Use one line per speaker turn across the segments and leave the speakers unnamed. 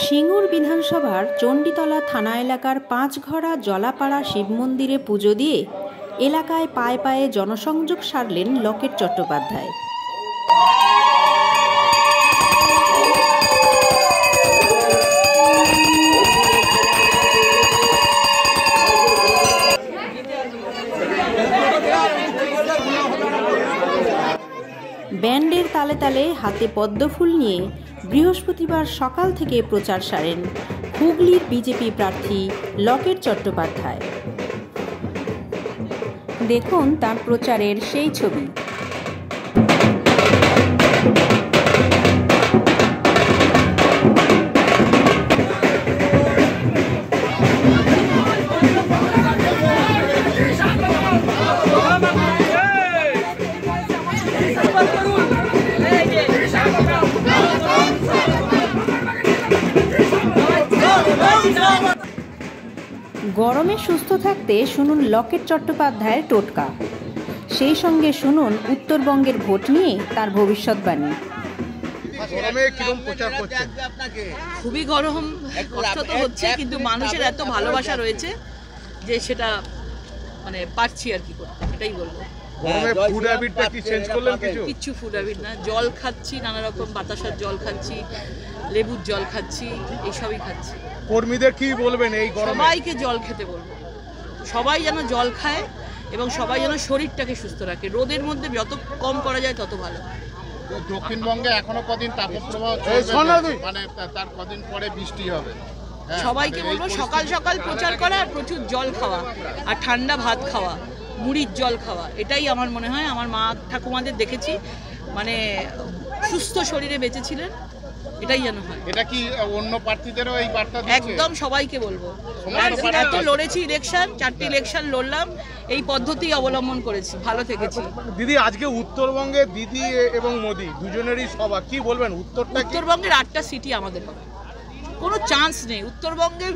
সিঙ্গুর বিধানসভার চণ্ডীতলা থানা এলাকার পাঁচঘরা জলাপাড়া শিব মন্দিরে পুজো দিয়ে এলাকায় পায়ে পায়ে জনসংযোগ সারলেন লকেট চট্টোপাধ্যায়। ব্যান্ডের তালে তালে হাতে পদ্মফুল নিয়ে বৃহস্পতিবার সকাল থেকে প্রচার সারেন হুগলির বিজেপি প্রার্থী লকেট চট্টোপাধ্যায়। দেখুন তার প্রচারের সেই ছবি। গরমে সুস্থ থাকতে শুনুন লকেট চট্টোপাধ্যায়ের টোটকা, সেই সঙ্গে শুনুন উত্তরবঙ্গের ভোট নিয়ে তার ভবিষ্যৎবাণী।
খুবই গরম কষ্ট তো হচ্ছে, কিন্তু মানুষের এত ভালোবাসা রয়েছে যে সেটা মানে পারছি আর কি করতে, এটাই বলবো। কিচ্ছু ফুড হ্যাবিট না, জল খাচ্ছি, নানা রকম বাতাসার জল খাচ্ছি, লেবুর জল খাচ্ছি, এইসবই খাচ্ছি।
কর্মীদের কি বলবেন এই গরমে?
সবাইকে জল খেতে বলবো, সবাই যেন জল খায় এবং সবাই যেন শরীরটাকে সুস্থ রাখে। রোদের মধ্যে যত কম করা যায় তত ভালো।
দক্ষিণবঙ্গে এখনো কদিন তাপপ্রবাহ চলবে, মানে তার কদিন পরে বৃষ্টি হবে।
সবাইকে বলবো সকাল সকাল প্রচার করা আর প্রচুর জল খাওয়া আর ঠান্ডা ভাত খাওয়া, মুড়ির জল খাওয়া, এটাই আমার মনে হয়। আমার মা ঠাকুমাদের দেখেছি মানে সুস্থ শরীরে বেঁচেছিলেন, এটাই যেন হয়।
এটা কি অন্য প্রার্থীদেরও এই বার্তা দিচ্ছে?
একদম সবাইকে বলবো, এত লড়েছি ইলেকশন, 4টি ইলেকশন লড়লাম, এই পদ্ধতি অবলম্বন করেছি, ভালো থেকেছি।
দিদি, আজকে উত্তরবঙ্গে দিদি এবং মোদি দুজনেরই সভা, কি বলবেন?
উত্তরবঙ্গের 8টা সিটি আমাদের হবে, কোনো চান্স নেই। উত্তরবঙ্গের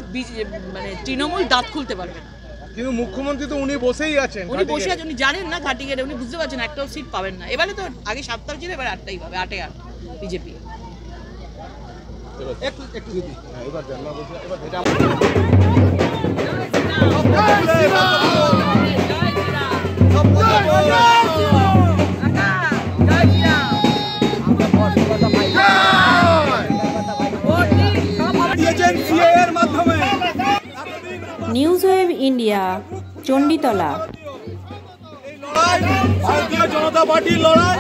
মানে তৃণমূল দাঁত খুলতে পারবে না।
কিন্তু মুখ্যমন্ত্রী তো উনি বসেই আছেন।
উনি বসে আছেন, উনি জানেন না ঘাটিগেটে, উনি বুঝতে পারছেন একটাও সিট পাবেন না। এবারে তো আগে 7টা ছিল, এবার 8টাই পাবে, 8-8 বিজেপি। একটু দিদি এবার জানলা বসে এবার এটা
নিউজ ওয়েভ ইন্ডিয়া, চণ্ডীতলা।
ভারতীয় জনতা পার্টির লড়াই।